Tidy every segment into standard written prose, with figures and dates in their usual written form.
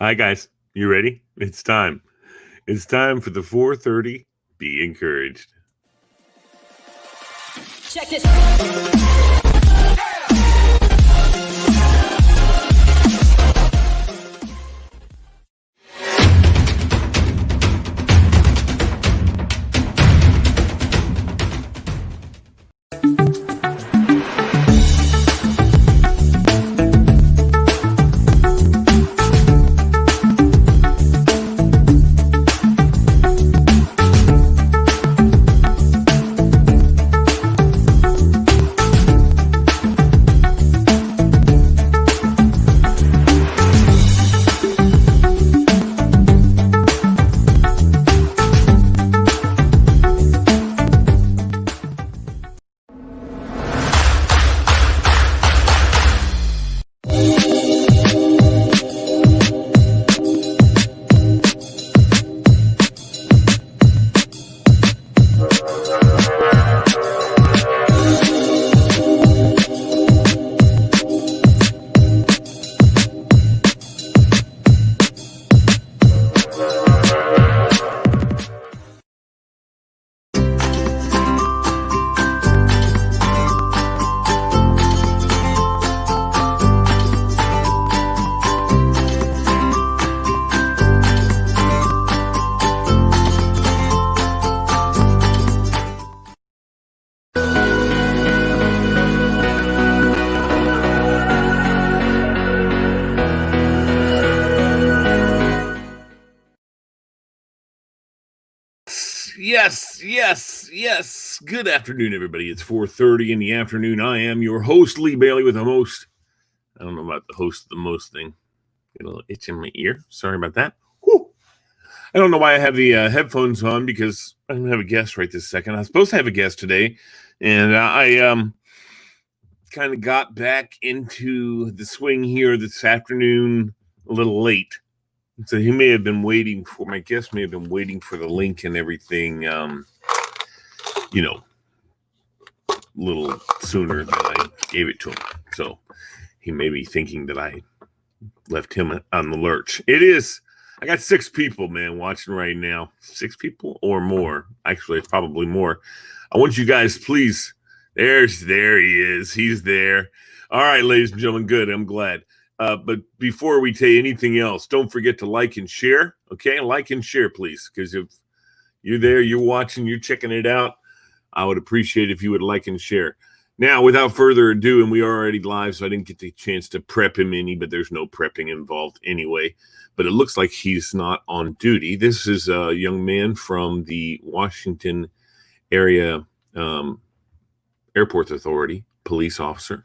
Hi, guys. You ready? It's time. It's time for the 4:30. Be encouraged. Check this. Yes. Good afternoon, everybody. It's 4:30 in the afternoon. I am your host, Lee Bailey, with the most. I don't know about the host of the most thing. Get a little itch in my ear. Sorry about that. Whew. I don't know why I have the headphones on because I don't have a guest right this second. I was supposed to have a guest today, and I kind of got back into the swing here this afternoon a little late. So he may have been waiting for my guest may have been waiting for the link and everything, a little sooner than I gave it to him. So he may be thinking that I left him on the lurch. I got 6 people, man, watching right now. 6 people or more. Actually, it's probably more. I want you guys, please. There he is. He's there. All right, ladies and gentlemen, good. I'm glad. But before we tell you anything else, don't forget to like and share. Okay, like and share, please, because if you're there, you're watching, you're checking it out, I would appreciate if you would like and share. Now, without further ado, and we are already live, so I didn't get the chance to prep him any, but there's no prepping involved anyway. But it looks like he's not on duty. This is a young man from the Washington area Airport Authority, police officer.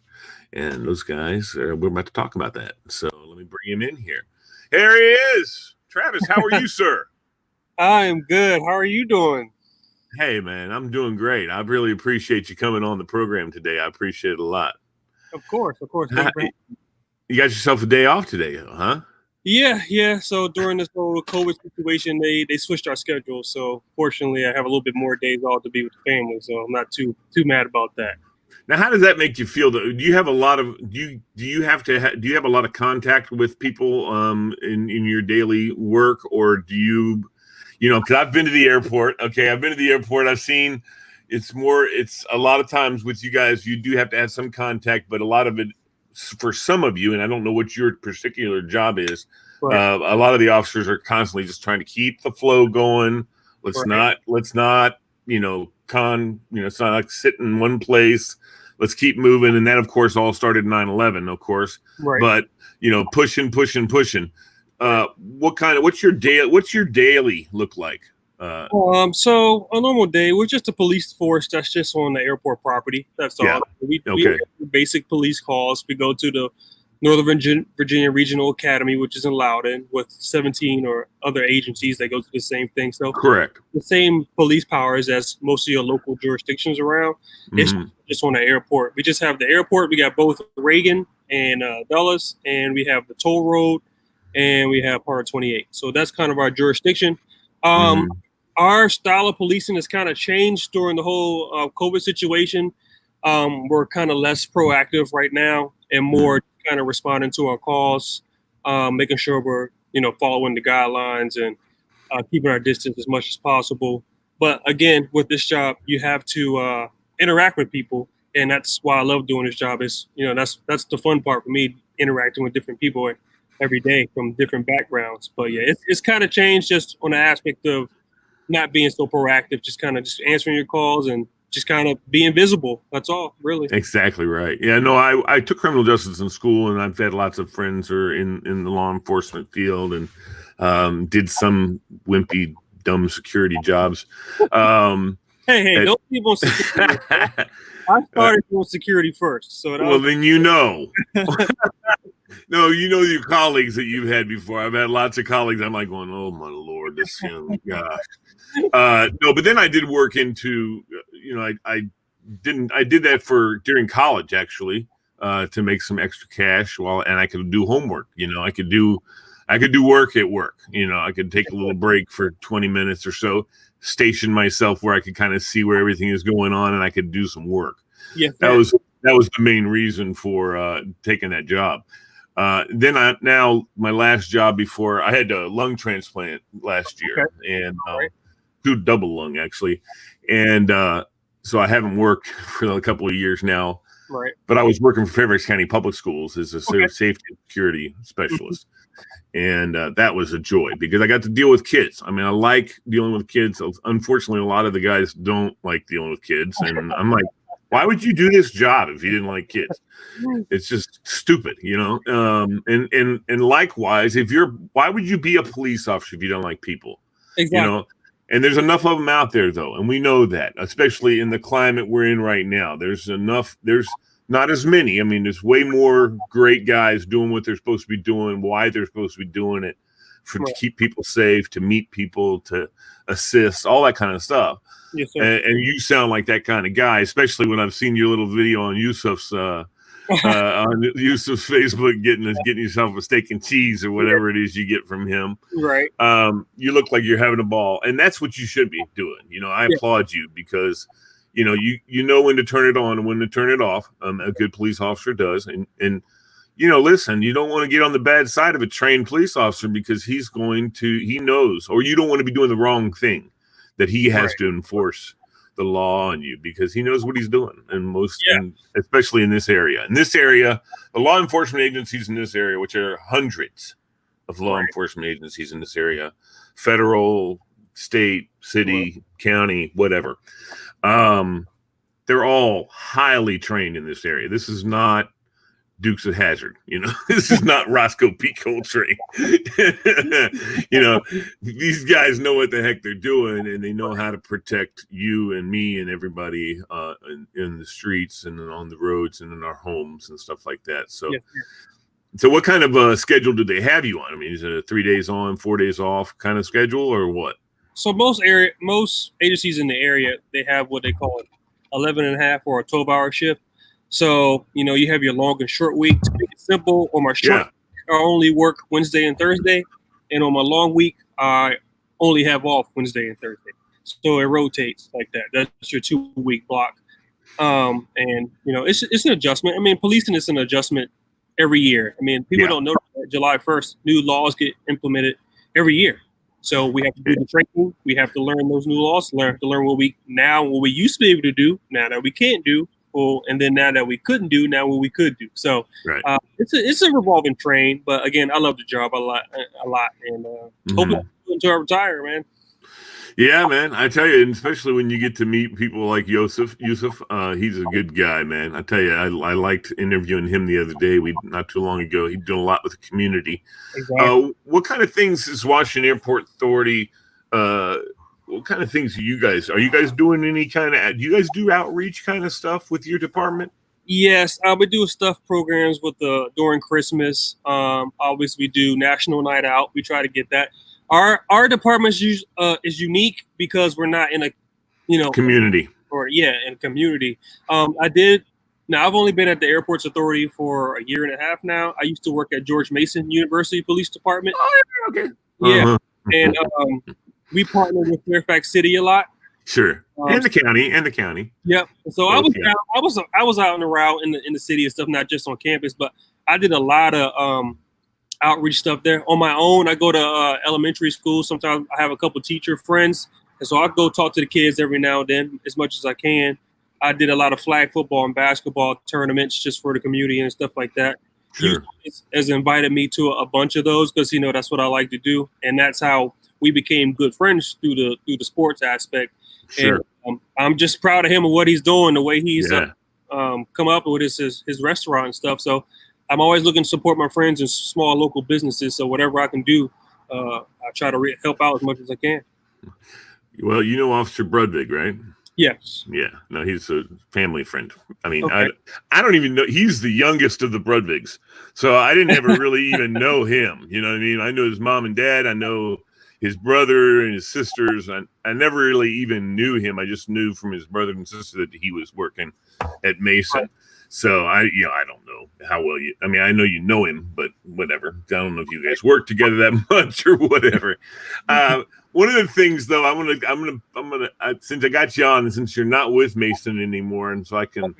And those guys, we're about to talk about that. So let me bring him in here. Here he is. Travis, how are you, sir? I am good. How are you doing? Hey, man, I'm doing great. I really appreciate you coming on the program today. I appreciate it a lot. Of course. You got yourself a day off today, huh? Yeah. So during this whole COVID situation, they switched our schedule. So fortunately, I have a little bit more days off to be with the family. So I'm not too mad about that. Now, how does that make you feel? Do you have a lot of do you have a lot of contact with people in your daily work, or do you because I've been to the airport. Okay, I've been to the airport. I've seen it's a lot of times with you guys, you do have to have some contact, but a lot of it for some of you, and I don't know what your particular job is. Right. A lot of the officers are constantly just trying to keep the flow going. Let's not it's not like sitting in one place. Let's keep moving. And that, of course, all started 9/11, of course. Right. But, pushing. What's your daily look like? So a normal day, we're just a police force that's just on the airport property. That's all. Yeah. We have basic police calls. We go to the Northern Virginia Regional Academy, which is in Loudoun, with 17 or other agencies that go to the same thing. So correct. The same police powers as most of your local jurisdictions around. It's just on the airport. We just have the airport. We got both Reagan and Dulles, and we have the toll road, and we have part of 28. So that's kind of our jurisdiction. Our style of policing has kind of changed during the whole COVID situation. We're kind of less proactive right now and more kind of responding to our calls, making sure we're following the guidelines and keeping our distance as much as possible. But again, with this job, you have to interact with people, and that's why I love doing this job. Is that's the fun part for me, interacting with different people every day from different backgrounds. But yeah, it's kind of changed just on the aspect of not being so proactive, just kind of just answering your calls and just kind of being visible. That's all, really. Exactly right. Yeah, no, I took criminal justice in school, and I've had lots of friends who are in the law enforcement field, and did some wimpy, dumb security jobs. Hey, don't keep on security. I started doing security first, so well, then No, your colleagues that you've had before. I've had lots of colleagues. I'm like going, oh my Lord, this young gosh. No, but then I did work into, I did that during college actually, to make some extra cash and I could do homework. I could do work at work. I could take a little break for 20 minutes or so, station myself where I could kind of see where everything is going on, and I could do some work. Yeah, that was the main reason for taking that job. Then my last job before I had a lung transplant last year, and do double lung actually, and so I haven't worked for a couple of years now. Right. But I was working for Fairfax County Public Schools as a safety and security specialist. And that was a joy because I got to deal with kids. I mean, I like dealing with kids. Unfortunately, a lot of the guys don't like dealing with kids. And I'm like, why would you do this job if you didn't like kids? It's just stupid, and likewise, why would you be a police officer if you don't like people? Exactly. And there's enough of them out there, though. And we know that, especially in the climate we're in right now, there's not as many. I mean, there's way more great guys doing what they're supposed to be doing, why they're supposed to be doing it, to keep people safe, to meet people, to assist, all that kind of stuff. Yes, sir. And you sound like that kind of guy, especially when I've seen your little video on Yusuf's Facebook getting yourself a steak and cheese or whatever it is you get from him. Right. You look like you're having a ball, and that's what you should be doing. I applaud you because you know when to turn it on and when to turn it off. A good police officer does, and listen, you don't want to get on the bad side of a trained police officer because he knows, or you don't want to be doing the wrong thing that he has to enforce the law on you because he knows what he's doing. And especially in this area, the law enforcement agencies in this area, which are hundreds of law enforcement agencies in this area, federal, state, city, county, whatever. They're all highly trained in this area. This is not Dukes of Hazzard, this is not Roscoe P. Coltrane. These guys know what the heck they're doing, and they know how to protect you and me and everybody in the streets and on the roads and in our homes and stuff like that. So, So what kind of schedule do they have you on? I mean, is it a 3 days on, 4 days off kind of schedule, or what? So most agencies in the area, they have what they call 11 and a half or a 12-hour shift. So, you have your long and short week. To make it simple, on my short I only work Wednesday and Thursday. And on my long week, I only have off Wednesday and Thursday. So it rotates like that. That's your 2-week block. And, it's an adjustment. I mean, policing is an adjustment every year. I mean, people don't know that July 1st, new laws get implemented every year. So we have to do the training. We have to learn those new laws, to learn what we used to be able to do, now that we can't do. And then now that we couldn't do, now what we could do. So it's a revolving train. But again, I love the job a lot, and hopefully until I retire, man. Yeah, man. I tell you, and especially when you get to meet people like Yusuf, he's a good guy, man. I tell you, I liked interviewing him the other day. Not too long ago. He's doing a lot with the community. Exactly. What kind of things is Washington Airport Authority? What kind of things are you guys doing? Do you guys do outreach kind of stuff with your department? Yes, we do stuff programs during Christmas. Obviously, we do National Night Out. We try to get that. Our department is unique because we're not in a community in a community. I've only been at the Airports Authority for a year and a half now. I used to work at George Mason University Police Department. Oh, okay. Yeah, and we partner with Fairfax City a lot. Sure, and the county. Yep. So I was out and around in the city and stuff, not just on campus, but I did a lot of outreach stuff there. On my own, I go to elementary school. Sometimes I have a couple teacher friends, and so I go talk to the kids every now and then as much as I can. I did a lot of flag football and basketball tournaments just for the community and stuff like that. Sure. Has invited me to a bunch of those because that's what I like to do, and that's how we became good friends through the sports aspect. Sure. And I'm just proud of him and what he's doing, the way he's Yeah. come up with his restaurant and stuff. So I'm always looking to support my friends and small local businesses. So whatever I can do, I try to help out as much as I can. Well, you know Officer Brudvig, right? Yes. Yeah. No, he's a family friend. I mean, Okay. I don't even know. He's the youngest of the Brudvigs. So I didn't ever really even know him. You know what I mean? I know his mom and dad. I know his brother and his sisters. I never really even knew him. I just knew from his brother and sister that he was working at Mason. Right. So I don't know how well you, I mean, I know you know him, but whatever. I don't know if you guys work together that much or whatever. One of the things though, I'm gonna since I got you on, and since you're not with Mason anymore, and so I can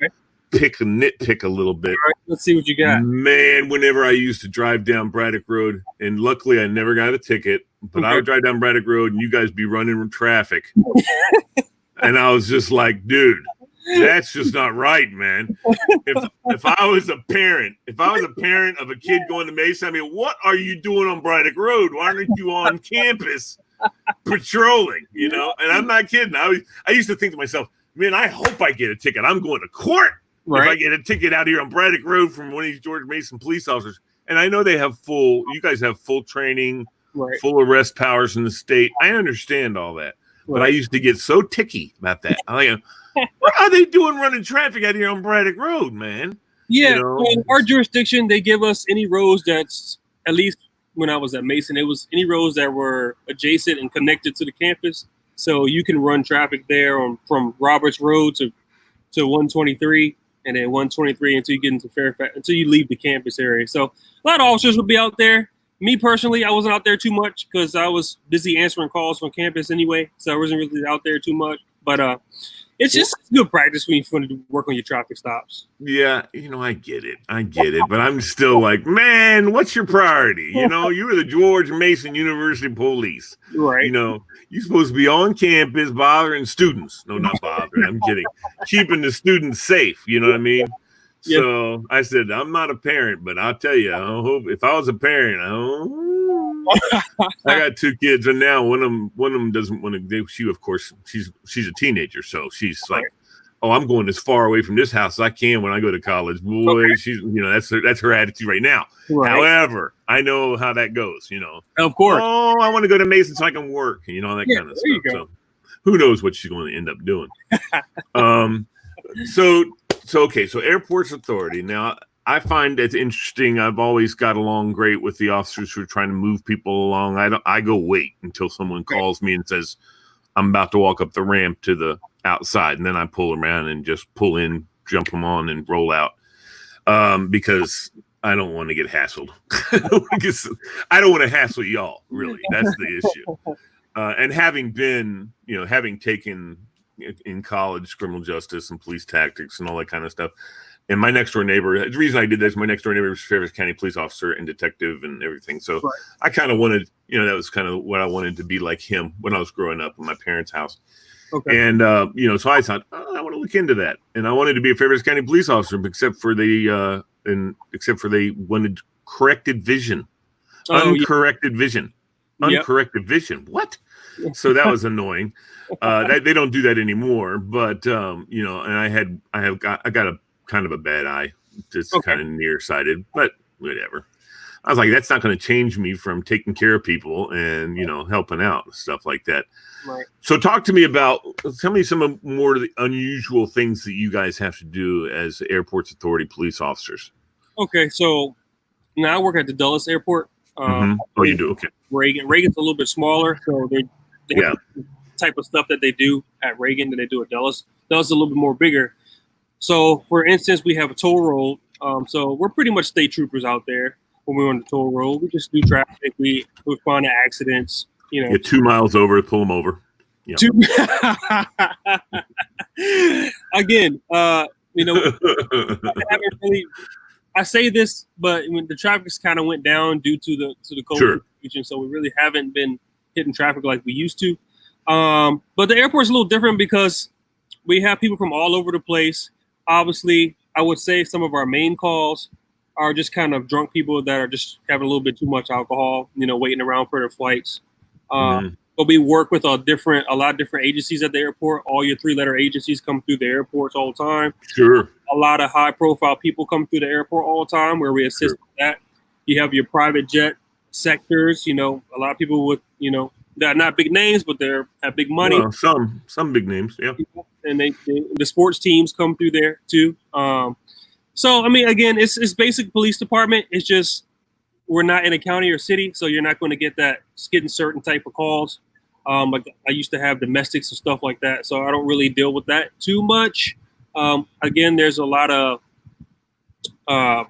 nitpick a little bit. All right, let's see what you got. Man, whenever I used to drive down Braddock Road, and luckily I never got a ticket, but I would drive down Braddock Road and you guys be running in traffic. And I was just like, dude, that's just not right, man. If I was a parent of a kid going to Mason, I mean, what are you doing on Braddock Road? Why aren't you on campus patrolling? And I'm not kidding. I used to think to myself, man, I hope I get a ticket. I'm going to court if I get a ticket out here on Braddock Road from one of these George Mason police officers. And I know you guys have full training, full arrest powers in the state. I understand all that. But I used to get so ticky about that. I'm like, what are they doing running traffic out here on Braddock Road, man? Yeah, in our jurisdiction, they give us any roads that's, at least when I was at Mason, it was any roads that were adjacent and connected to the campus. So you can run traffic there from Roberts Road to 123, and then 123 until you get into Fairfax, until you leave the campus area. So a lot of officers would be out there. Me personally, I wasn't out there too much because I was busy answering calls from campus anyway. So I wasn't really out there too much. But it's just good practice when you want to work on your traffic stops. Yeah, I get it. But I'm still like, man, what's your priority? You were the George Mason University Police. Right. You're supposed to be on campus bothering students. No, not bothering. I'm kidding. Keeping the students safe. You know what I mean? Yep. So I said, I'm not a parent, but I'll tell you, I hope if I was a parent, I got two kids, and now one of them doesn't want to. She, of course, she's a teenager, so she's like, "Oh, I'm going as far away from this house as I can when I go to college." Boy, she's that's her attitude right now. Right. However, I know how that goes. Of course. Oh, I want to go to Mason so I can work. That kind of stuff. So who knows what she's going to end up doing? So Airports Authority. Now, I find it interesting. I've always got along great with the officers who are trying to move people along. I go wait until someone calls me and says, I'm about to walk up the ramp to the outside. And then I pull around and just pull in, jump them on and roll out. Because I don't want to get hassled. I don't want to hassle y'all, really. That's the issue. And having taken in college criminal justice and police tactics and all that kind of stuff, and my next door neighbor, the reason I did this, my next door neighbor was Fairfax County police officer and detective and everything. So I kind of wanted, that was kind of what I wanted to be like him when I was growing up in my parents' house. Okay. And, so I thought, I want to look into that. And I wanted to be a Fairfax County police officer, except for they wanted corrected vision. Uncorrected vision. Uncorrected vision. What? So that was annoying. They don't do that anymore. But, and I got a kind of a bad eye. It's kind of nearsighted, but whatever. I was like, that's not going to change me from taking care of people and, helping out and stuff like that. Right. So tell me some more of the unusual things that you guys have to do as Airports Authority police officers. Okay. So now I work at the Dulles Airport. Oh, you do? Okay. Reagan's a little bit smaller. So they have the type of stuff that they do at Reagan than they do at Dulles. Dulles is a little bit more bigger. So, for instance, we have a toll road. So we're pretty much state troopers out there when we're on the toll road. We just do traffic. We respond to accidents. 2 miles over, pull them over. Yeah. Again, I haven't really I say this, but when the traffic kind of went down due to the COVID Sure. situation, so we really haven't been hitting traffic like we used to. But the airport's a little different because we have people from all over the place. Obviously, I would say some of our main calls are just kind of drunk people that are just having a little bit too much alcohol, waiting around for their flights. Mhm. But we work with a lot of different agencies at the airport. All your 3-letter agencies come through the airports all the time. Sure. A lot of high-profile people come through the airport all the time, where we assist with that. You have your private jet sectors. A lot of people with they're not big names, but they have big money. Well, some big names, yeah. And the sports teams come through there too. So I mean, again, it's basic police department. It's just we're not in a county or city, so you're not going to getting certain type of calls. Like I used to have domestics and stuff like that, so I don't really deal with that too much. Again, there's a lot of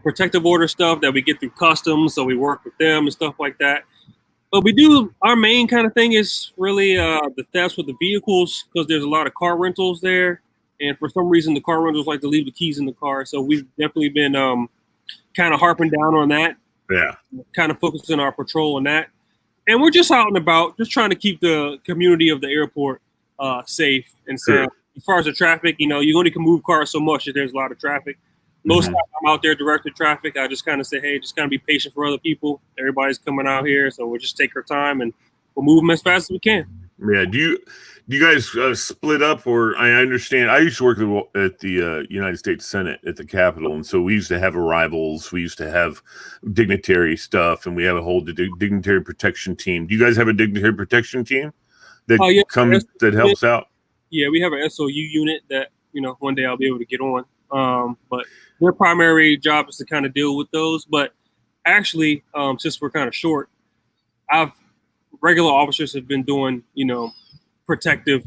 protective order stuff that we get through customs, so we work with them and stuff like that. But our main kind of thing is really the thefts with the vehicles, because there's a lot of car rentals there. And for some reason, the car rentals like to leave the keys in the car. So we've definitely been kind of harping down on that. Yeah. Kind of focusing our patrol on that. And we're just out and about, just trying to keep the community of the airport safe and sound. Sure. As far as the traffic, you only can move cars so much if there's a lot of traffic. Most times I'm out there directed traffic. I just kind of say, hey, just kind of be patient for other people. Everybody's coming out here, so we'll just take our time and we'll move them as fast as we can. Yeah. Do you guys split up? Or I understand I used to work at the United States Senate at the Capitol, and so we used to have arrivals. We used to have dignitary stuff, and we have a whole dignitary protection team. Do you guys have a dignitary protection team that that helps out? Yeah, we have an SOU unit that one day I'll be able to get on. But their primary job is to kind of deal with those. But actually, since we're kind of short, regular officers have been doing, protective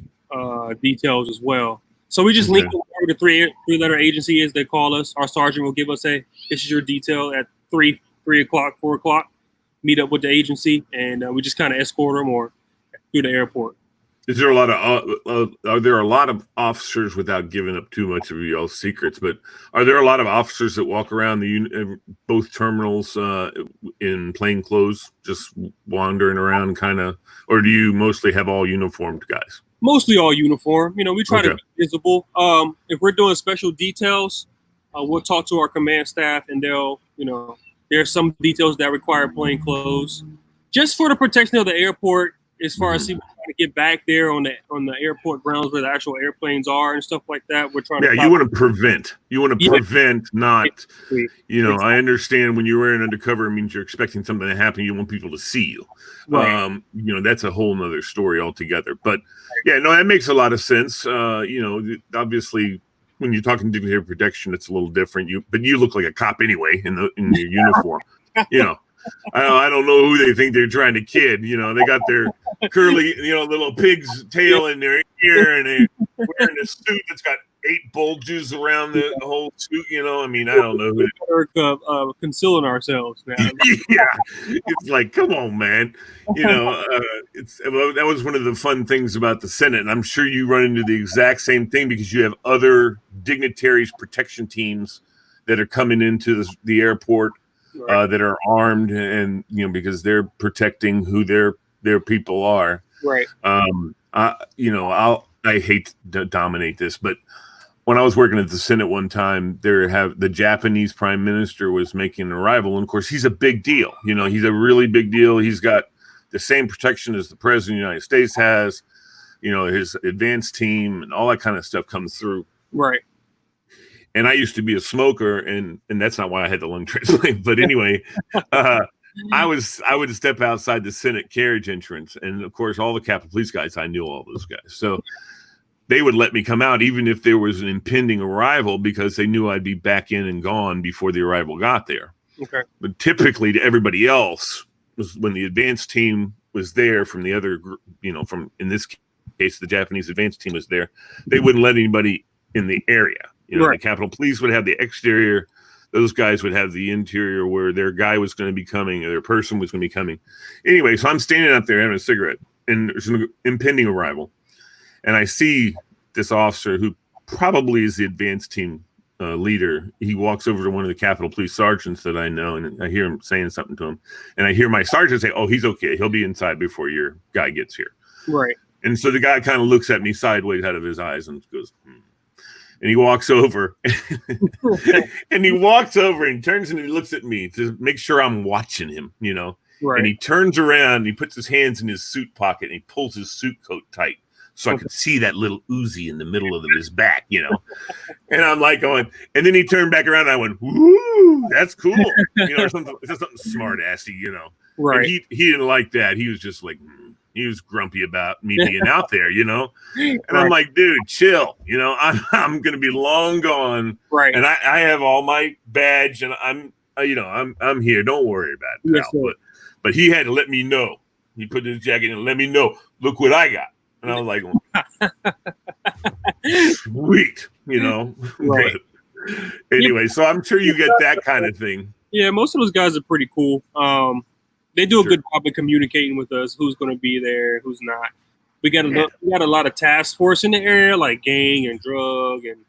details as well. So we just link whatever the three-letter agency is. They call us. Our sergeant will give us this is your detail at 3 o'clock, 4 o'clock. Meet up with the agency, and we just kind of escort them or through the airport. Is there a lot of are there a lot of officers, without giving up too much of y'all's secrets, but are there a lot of officers that walk around both terminals in plain clothes, just wandering around kind of, or do you mostly have all uniformed guys? Mostly all uniform. We try to be visible. If we're doing special details, we'll talk to our command staff, and they'll, there's some details that require plain clothes, just for the protection of the airport. As far as people trying to get back there on the airport grounds where the actual airplanes are and stuff like that, we're trying to. Yeah, you want to prevent. You want to prevent, not. I understand when you're wearing undercover, it means you're expecting something to happen. You want people to see you. Right. That's a whole nother story altogether. But yeah, no, that makes a lot of sense. Obviously, when you're talking dignitary protection, it's a little different. But you look like a cop anyway in your uniform. I don't know who they think they're trying to kid. They got their curly, little pig's tail in their ear, and they're wearing a suit that's got 8 bulges around the whole suit. I don't know who. We're concealing ourselves, man. Yeah, it's like, come on, man. That was one of the fun things about the Senate, and I'm sure you run into the exact same thing because you have other dignitaries' protection teams that are coming into the airport. That are armed, and because they're protecting who their people are. Right. I hate to dominate this, but when I was working at the Senate one time, the Japanese Prime Minister was making an arrival, and of course he's a big deal. He's a really big deal. He's got the same protection as the President of the United States has. His advanced team and all that kind of stuff comes through. Right. And I used to be a smoker, and that's not why I had the lung transplant. But anyway, I would step outside the Senate carriage entrance, and of course, all the Capitol Police guys, I knew all those guys, so they would let me come out even if there was an impending arrival because they knew I'd be back in and gone before the arrival got there. Okay. But typically, to everybody else, was when the advanced team was there from the other group, from in this case, the Japanese advanced team was there, they wouldn't let anybody in the area. The Capitol Police would have the exterior. Those guys would have the interior where their guy was going to be coming or their person was going to be coming. Anyway, so I'm standing up there having a cigarette, and there's an impending arrival. And I see this officer who probably is the advanced team leader, he walks over to one of the Capitol Police sergeants that I know, and I hear him saying something to him, and I hear my sergeant say, "Oh, he's okay. He'll be inside before your guy gets here." Right. And so the guy kind of looks at me sideways out of his eyes and goes, and he walks over, and he walks over and turns and he looks at me to make sure I'm watching him, you know. Right. And he turns around and he puts his hands in his suit pocket and he pulls his suit coat tight so I could see that little Uzi in the middle of his back, you know. And I'm like going, and then he turned back around and I went, "Woo, that's cool," you know, or something smart assy, you know. Right. And he didn't like that. He was just like, he was grumpy about me being out there, you know. And I'm like, dude, chill, you know. I'm gonna be long gone, right? And I have all my badge, and I'm here. Don't worry about it, pal. But he had to let me know. He put his jacket and let me know. Look what I got. And I was like, sweet, you know. Right. Anyway, so I'm sure you get that kind of thing. Yeah, most of those guys are pretty cool. They do a good job of communicating with us. Who's going to be there? Who's not? We got a lot of task force in the area, like gang and drug, and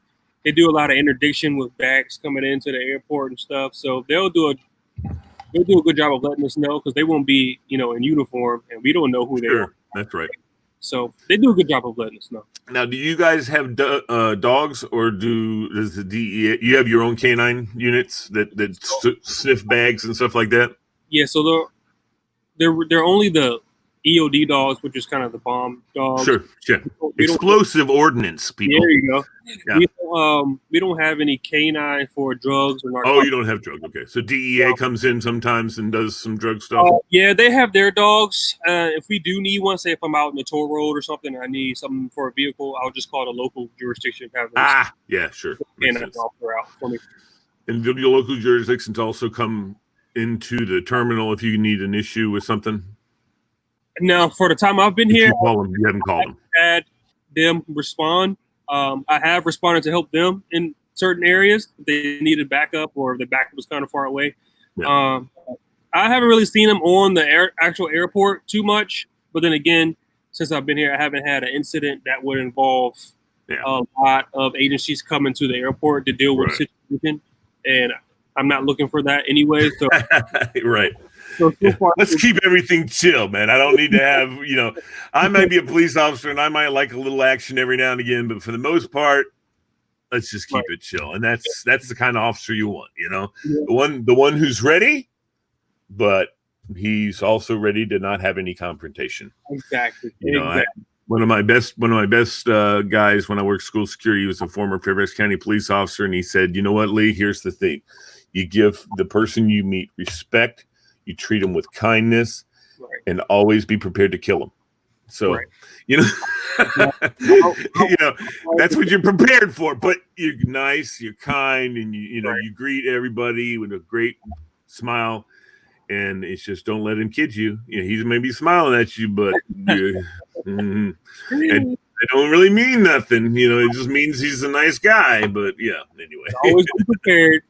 they do a lot of interdiction with bags coming into the airport and stuff. So they'll do a good job of letting us know because they won't be, you know, in uniform and we don't know who they are. That's right. So they do a good job of letting us know. Now, do you guys have dogs, or does the DEA? You have your own canine units that sniff bags and stuff like that? Yeah. So they're only the EOD dogs, which is kind of the bomb dogs. Sure. Explosive ordnance people. There you go. Yeah. We don't have any canine for drugs or narcotics. Oh, you don't have drugs. Okay. So DEA comes in sometimes and does some drug stuff. Yeah, they have their dogs. If we do need one, say if I'm out in the toll road or something, and I need something for a vehicle, I'll just call the local jurisdiction. Yeah, sure. And I'll out for me. And the local jurisdictions also come into the terminal if you need an issue with something. Now, for the time I've been here, you haven't called them. Had them respond. I have responded to help them in certain areas if they needed backup or if the backup was kind of far away. Yeah. I haven't really seen them on the actual airport too much, but then again, since I've been here, I haven't had an incident that would involve a lot of agencies coming to the airport to deal with the situation, and I'm not looking for that anyway. So right. So far, let's keep everything chill, man. I don't need to have, you know, I might be a police officer and I might like a little action every now and again, but for the most part, let's just keep it chill. And that's the kind of officer you want, you know, the one who's ready, but he's also ready to not have any confrontation. Exactly. You know, one of my best guys when I worked school security was a former Fairfax County police officer, and he said, "You know what, Lee? Here's the thing: you give the person you meet respect, you treat them with kindness, and always be prepared to kill them." So, you know, you know, that's what you're prepared for. But you're nice, you're kind, and you greet everybody with a great smile. And it's just don't let him kid you. You know, he's maybe smiling at you, but and it don't really mean nothing. You know, it just means he's a nice guy. But yeah, anyway, always be prepared.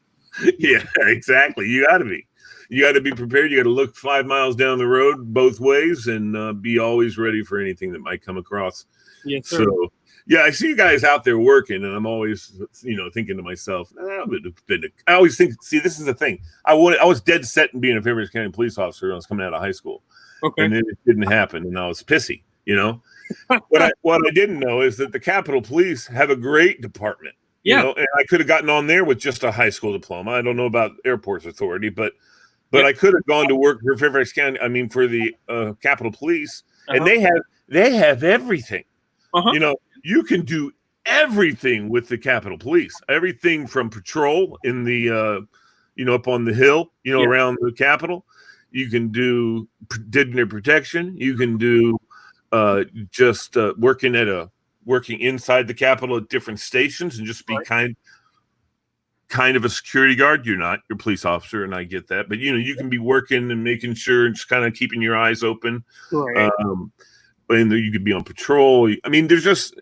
Yeah, exactly. You got to be. You got to be prepared. You got to look 5 miles down the road both ways and be always ready for anything that might come across. Yes, sir. So, yeah, I see you guys out there working, and I'm always, thinking to myself, I always think, see, this is the thing. I was dead set in being a Fairfax County police officer when I was coming out of high school. Okay. And then it didn't happen, and I was pissy, you know. What I didn't know is that the Capitol Police have a great department. Yeah. You know, and I could have gotten on there with just a high school diploma. I don't know about Airports Authority, but I could have gone to work for Fairfax County. I mean, for the Capitol Police, and they have everything. You know, you can do everything with the Capitol Police. Everything from patrol in the, up on the hill, around the Capitol. You can do dignity protection. You can do working inside the Capitol at different stations and just be kind of a security guard. You're not, you're a police officer, and I get that. But, you can be working and making sure and just kind of keeping your eyes open. Right. And you could be on patrol. I mean, there's just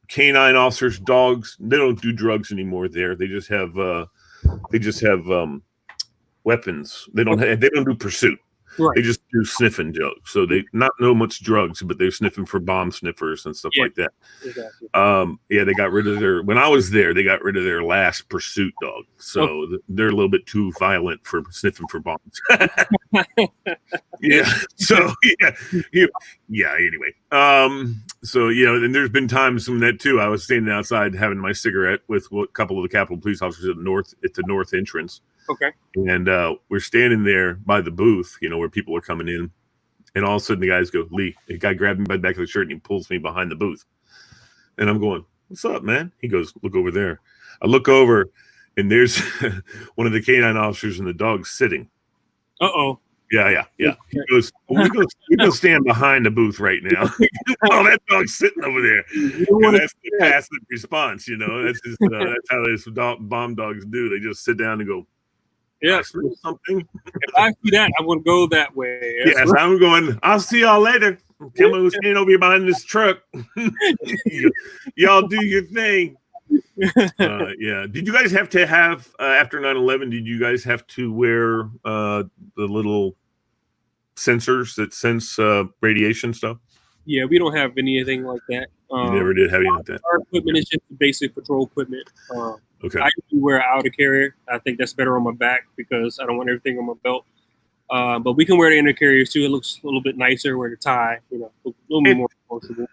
canine officers, dogs. They don't do drugs anymore there. They just have weapons. They don't do pursuit. Right. They just do sniffing drugs. So they not know much drugs, but they're sniffing for bomb sniffers and stuff Yeah. like that. Exactly. Yeah, they got rid of their, when I was there, they got rid of their last pursuit dog. So they're a little bit too violent for sniffing for bombs. Yeah. So yeah. Anyway, so and there's been times when that too. I was standing outside having my cigarette with a couple of the Capitol police officers at the north entrance. Okay. And we're standing there by the booth, where people are coming in, and all of a sudden the guys go, Lee. The guy grabbed me by the back of the shirt and he pulls me behind the booth, and I'm going, "What's up, man?" He goes, "Look over there." I look over, and there's one of the canine officers and the dog sitting. Uh-oh. Yeah. He goes, well, we go stand behind the booth right now. Oh, that dog's sitting over there. And that's the passive response, That's just, that's how these bomb dogs do. They just sit down and go, yeah, something. If I see that, I would go that way. Yes, I'm going, I'll see y'all later. Come on, stand over here behind this truck. Y'all do your thing. Yeah. Did you guys have to have after 9/11? Did you guys have to wear the little sensors that sense radiation stuff? Yeah, we don't have anything like that. You never did have anything like that. Our equipment is just basic patrol equipment. Okay. I usually wear an outer carrier. I think that's better on my back because I don't want everything on my belt. But we can wear the inner carriers too. It looks a little bit nicer. Wear the tie, a little bit more comfortable.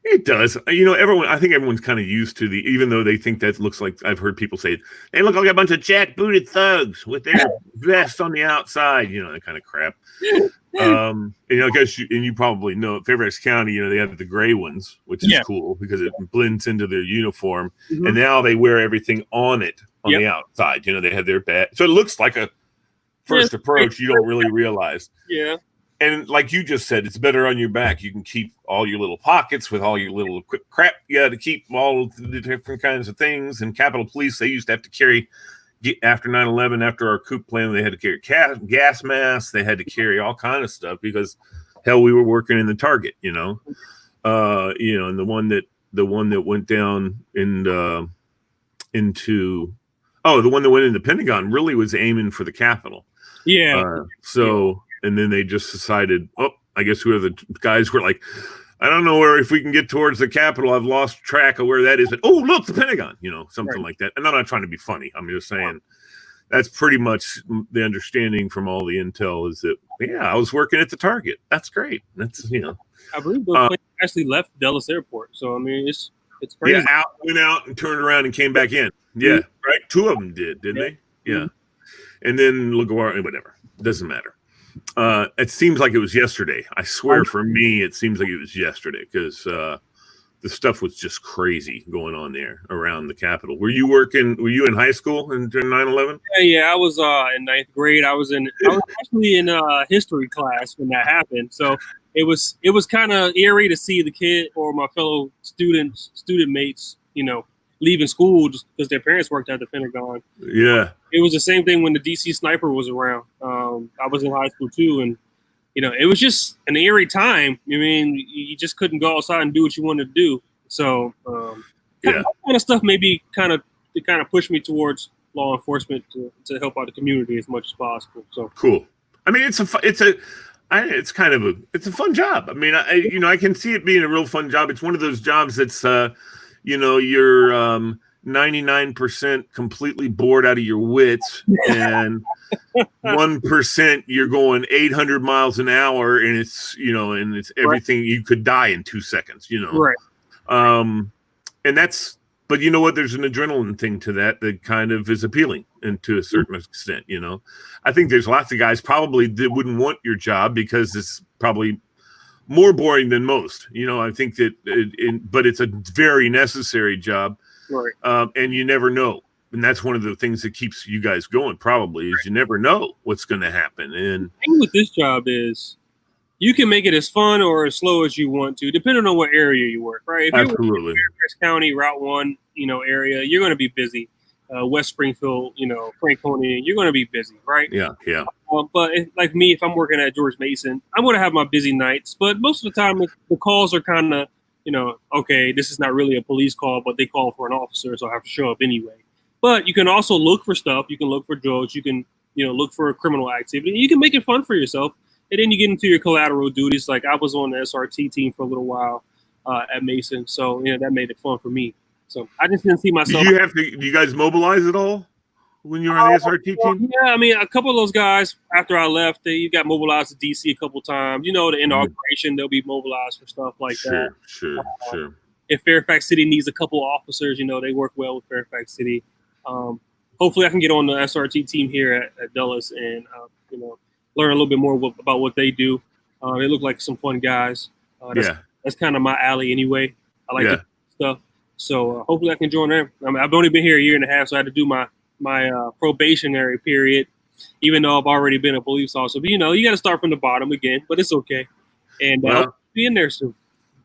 It does. I think everyone's kind of used to even though they think that looks like, I've heard people say, they look like a bunch of jackbooted thugs with their vests on the outside, that kind of crap. And I guess you probably know at Fairfax County, they have the gray ones, which is cool because it blends into their uniform. Mm-hmm. And now they wear everything on it on the outside. They have their badge. So it looks like a first approach. You don't really realize. Yeah. And like you just said, it's better on your back. You can keep all your little pockets with all your little quick crap. You got to keep all the different kinds of things. And Capitol Police, they used to have to carry, after 9/11, after our coup plan, they had to carry gas masks. They had to carry all kind of stuff because, hell, we were working in the target, and the one that went down the one that went into the Pentagon really was aiming for the Capitol. Yeah. And then they just decided, I guess whoever the guys were like, I don't know if we can get towards the Capitol. I've lost track of where that is. But, look, the Pentagon, something like that. And I'm not trying to be funny. I'm just saying that's pretty much the understanding from all the intel is that, I was working at the target. That's great. That's, I believe those planes actually left Dulles Airport. So, it's crazy. Yeah, went out and turned around and came back in. Yeah, right. 2 of them did, didn't they? Yeah. Mm-hmm. And then LaGuardia, whatever. Doesn't matter. It seems like it was yesterday. I swear for me, it seems like it was yesterday because the stuff was just crazy going on there around the Capitol. Were you in high school during 9/11? Yeah, I was in 9th grade. I was actually in history class when that happened. So it was kind of eerie to see the kid or my fellow student mates, leaving school just because their parents worked at the Pentagon. Yeah. It was the same thing when the DC sniper was around. I was in high school too. And, it was just an eerie time. You just couldn't go outside and do what you wanted to do. So that kind of stuff maybe kind of pushed me towards law enforcement to help out the community as much as possible. So cool. It's a fun job. I can see it being a real fun job. It's one of those jobs that's, you're 99% completely bored out of your wits and 1% you're going 800 miles an hour and it's, and it's everything. You could die in 2 seconds, Right. And that's, but you know what? There's an adrenaline thing to that kind of is appealing and to a certain extent, I think there's lots of guys probably that wouldn't want your job because it's probably more boring than most, I think that, but it's a very necessary job. Right. And you never know. And that's one of the things that keeps you guys going probably is you never know what's going to happen. And the thing with this job is you can make it as fun or as slow as you want to, depending on what area you work, right? If absolutely. you're in Fairfax County, Route 1, area, you're going to be busy. West Springfield, Franconia, you're going to be busy, right? Yeah. But like me, if I'm working at George Mason, I'm going to have my busy nights. But most of the time, the calls are kind of, okay, this is not really a police call, but they call for an officer, so I have to show up anyway. But you can also look for stuff. You can look for drugs. You can, look for criminal activity. You can make it fun for yourself. And then you get into your collateral duties. Like I was on the SRT team for a little while at Mason, so that made it fun for me. So I just didn't see myself. Do you guys mobilize at all when you were on the SRT team? Yeah, I mean, a couple of those guys after I left, you got mobilized to DC a couple times. The inauguration, they'll be mobilized for stuff like that. Sure. If Fairfax City needs a couple officers, they work well with Fairfax City. Hopefully, I can get on the SRT team here at Dulles and learn a little bit more about what they do. They look like some fun guys. That's kind of my alley anyway. I like that stuff. So hopefully I can join them. I mean, I've only been here a year and a half, so I had to do my probationary period, even though I've already been a police officer. But you got to start from the bottom again, but it's okay. And I'll be in there soon.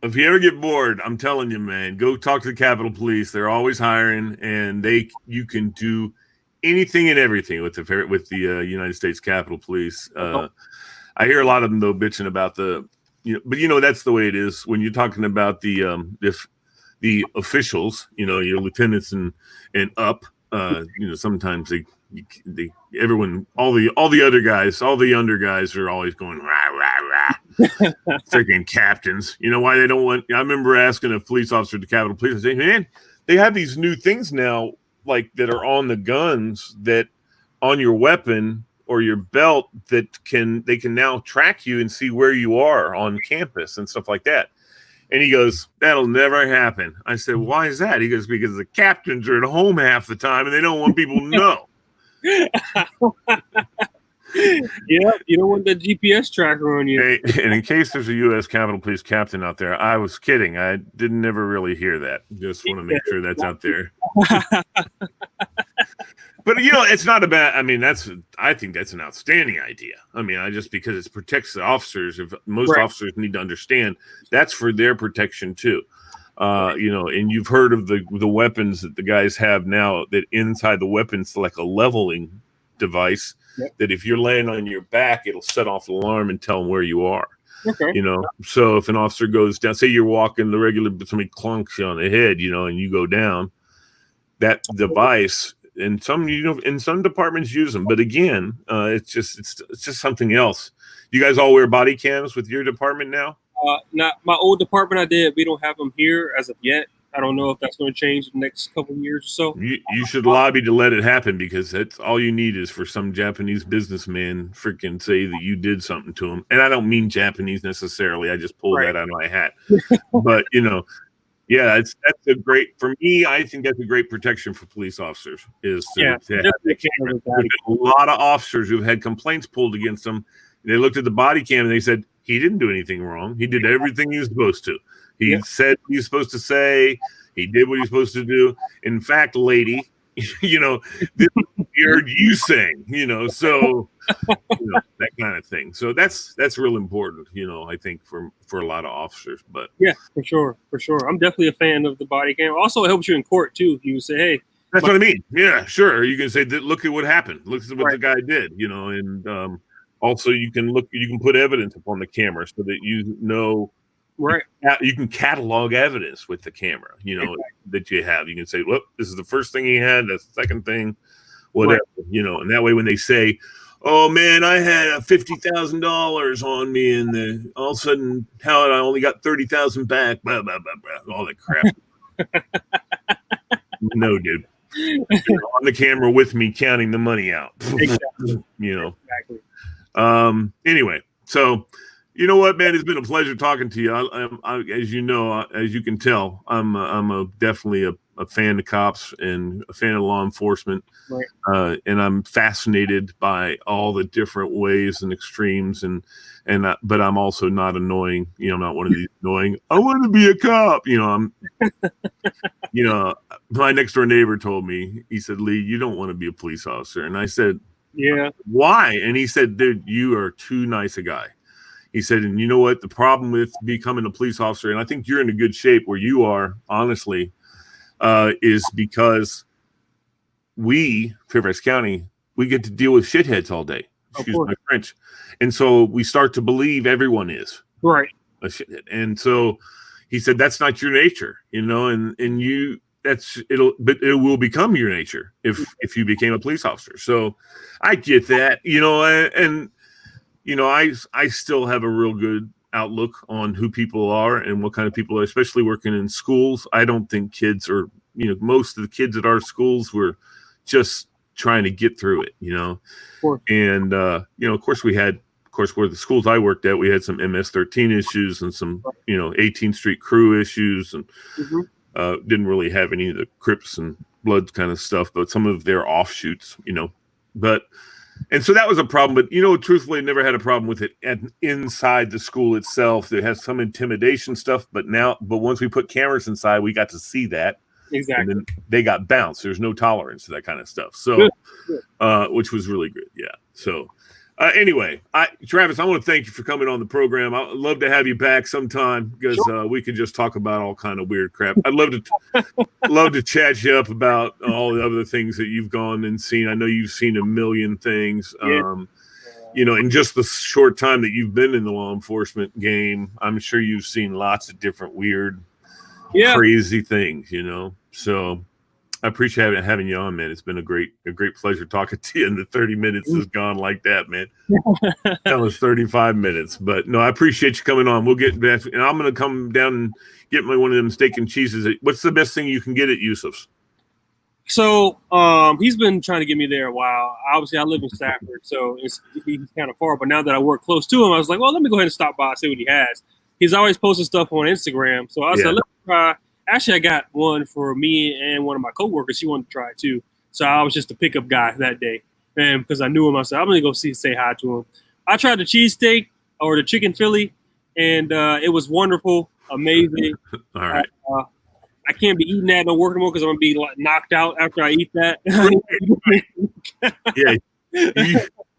If you ever get bored, I'm telling you, man, go talk to the Capitol Police. They're always hiring, and you can do anything and everything with the United States Capitol Police. I hear a lot of them though bitching about but that's the way it is when you're talking about the officials. Your lieutenants and up. Sometimes everyone, all the other guys, all the under guys are always going rah rah rah. Freaking captains. You know why they don't want? I remember asking a police officer at the Capitol Police. I say, man, they have these new things now, like that are on the guns that on your weapon or your belt that they can now track you and see where you are on campus and stuff like that. And he goes, that'll never happen. I said, why is that? He goes, because the captains are at home half the time and they don't want people to know. Yeah, you don't want the GPS tracker on you. Hey, and in case there's a U.S. Capitol Police captain out there, I was kidding. I didn't ever really hear that. Just want to make sure that's out there. But it's not a bad. I mean, I think that's an outstanding idea. I mean, because it protects the officers. If most officers need to understand, that's for their protection too. And you've heard of the weapons that the guys have now. That inside the weapon's like a leveling device. Yep. That if you're laying on your back, it'll set off the alarm and tell them where you are. Okay. So if an officer goes down, say you're walking the regular, somebody clunks you on the head, and you go down, that device. And some, in some departments use them, but again, it's just something else. You guys all wear body cams with your department now? Not my old department. I did. We don't have them here as of yet. I don't know if that's going to change in the next couple of years or so. You should lobby to let it happen because that's all you need is for some Japanese businessman freaking say that you did something to him. And I don't mean Japanese necessarily. I just pulled that out of my hat. But yeah, that's a great for me. I think that's a great protection for police officers. Is to have the camera. There's a lot of officers who've had complaints pulled against them. They looked at the body cam and they said he didn't do anything wrong. He did everything he was supposed to. He said what he was supposed to say. He did what he was supposed to do. In fact, lady, this heard you sing. So that kind of thing. So that's real important. I think for a lot of officers. But yeah, for sure. I'm definitely a fan of the body cam. Also, it helps you in court too. You can say, hey, that's what I mean. Yeah, sure. You can say, look at what happened. Look at what the guy did. And also you can put evidence upon the camera so that right. You can catalog evidence with the camera, that you have. You can say, look, this is the first thing he had, that's the second thing, whatever, and that way when they say, oh man, I had $50,000 on me and all of a sudden how I only got 30,000 back, blah, blah, blah, blah, all that crap. No, dude. You're on the camera with me counting the money out. Exactly. Exactly. Anyway, so you know what, man? It's been a pleasure talking to you. As you can tell, I'm definitely a fan of cops and a fan of law enforcement. Right. And I'm fascinated by all the different ways and extremes, but I'm also not annoying. I'm not one of these annoying. I want to be a cop. My next door neighbor told me. He said, "Lee, you don't want to be a police officer." And I said, "Yeah, why?" And he said, "Dude, you are too nice a guy." He said, and you know what? The problem with becoming a police officer, and I think you're in a good shape where you are, honestly, is because we, Fairfax County, we get to deal with shitheads all day. Excuse my French. And so we start to believe everyone is right a shithead. And so he said, that's not your nature, and but it will become your nature if you became a police officer. So I get that, and I still have a real good outlook on who people are and what kind of people are, especially working in schools. I don't think kids are, most of the kids at our schools were just trying to get through it, Sure. And, of course where the schools I worked at, we had some MS-13 issues and some, 18th Street crew issues, and didn't really have any of the Crips and Bloods kind of stuff, but some of their offshoots, and so that was a problem. But, truthfully, never had a problem with it inside the school itself. There has some intimidation stuff, but once we put cameras inside, we got to see that. Exactly. And then they got bounced. There's no tolerance to that kind of stuff. So, which was really good. Yeah. So, anyway, Travis, I want to thank you for coming on the program. I'd love to have you back sometime because we could just talk about all kind of weird crap. I'd love to chat you up about all the other things that you've gone and seen. I know you've seen a million things. In just the short time that you've been in the law enforcement game, I'm sure you've seen lots of different weird, crazy things. So I appreciate having you on, man. It's been a great pleasure talking to you. And the 30 minutes has gone like that, man. That was 35 minutes, but no, I appreciate you coming on. We'll get back, and I'm going to come down and get one of them steak and cheeses. What's the best thing you can get at Yusuf's? So he's been trying to get me there a while. Obviously, I live in Stafford, so he's kind of far. But now that I work close to him, I was like, well, let me go ahead and stop by and see what he has. He's always posting stuff on Instagram, so I said, let me try. Actually, I got one for me and one of my coworkers. She wanted to try it too. So I was just a pickup guy that day. And because I knew him, I said, I'm going to go say hi to him. I tried the cheesesteak or the chicken Philly, and it was wonderful, amazing. All right. I can't be eating that no work anymore because I'm going to be knocked out after I eat that. Yeah.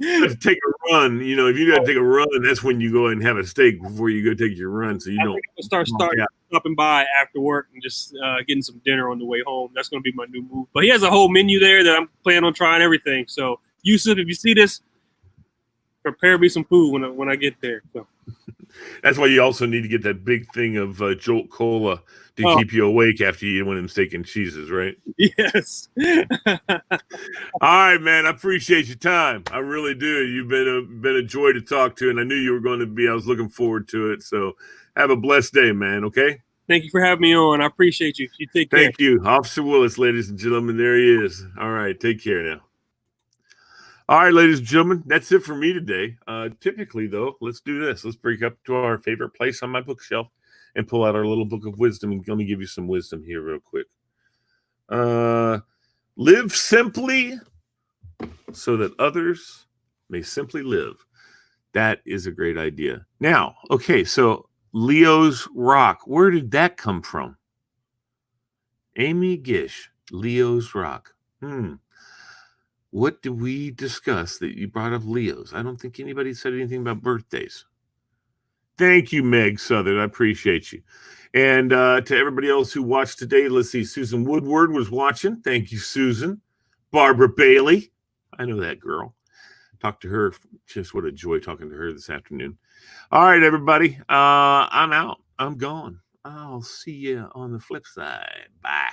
You have to take a run. If you got to take a run, that's when you go and have a steak before you go take your run. So you don't stopping by after work and just getting some dinner on the way home. That's going to be my new move. But he has a whole menu there that I'm planning on trying everything. So Yusuf, if you see this, prepare me some food when I get there. So. That's why you also need to get that big thing of Jolt Cola to keep you awake after you eat one of them steak and cheeses, right? Yes. All right, man. I appreciate your time. I really do. You've been a joy to talk to, and I knew you were going to be. I was looking forward to it. So have a blessed day, man. Okay? Thank you for having me on. I appreciate you. You take care. Thank you. Officer Willis, ladies and gentlemen. There he is. All right. Take care now. All right, ladies and gentlemen, that's it for me today. Typically, though, let's do this. Let's break up to our favorite place on my bookshelf and pull out our little book of wisdom. And let me give you some wisdom here real quick. Live simply so that others may simply live. That is a great idea. Now, okay, so Leo's Rock. Where did that come from? Amy Gish, Leo's Rock. What did we discuss that you brought up Leo's? I don't think anybody said anything about birthdays. Thank you, Meg Southern. I appreciate you. And to everybody else who watched today, let's see. Susan Woodward was watching. Thank you, Susan. Barbara Bailey. I know that girl. Talked to her. Just what a joy talking to her this afternoon. All right, everybody. I'm out. I'm gone. I'll see you on the flip side. Bye.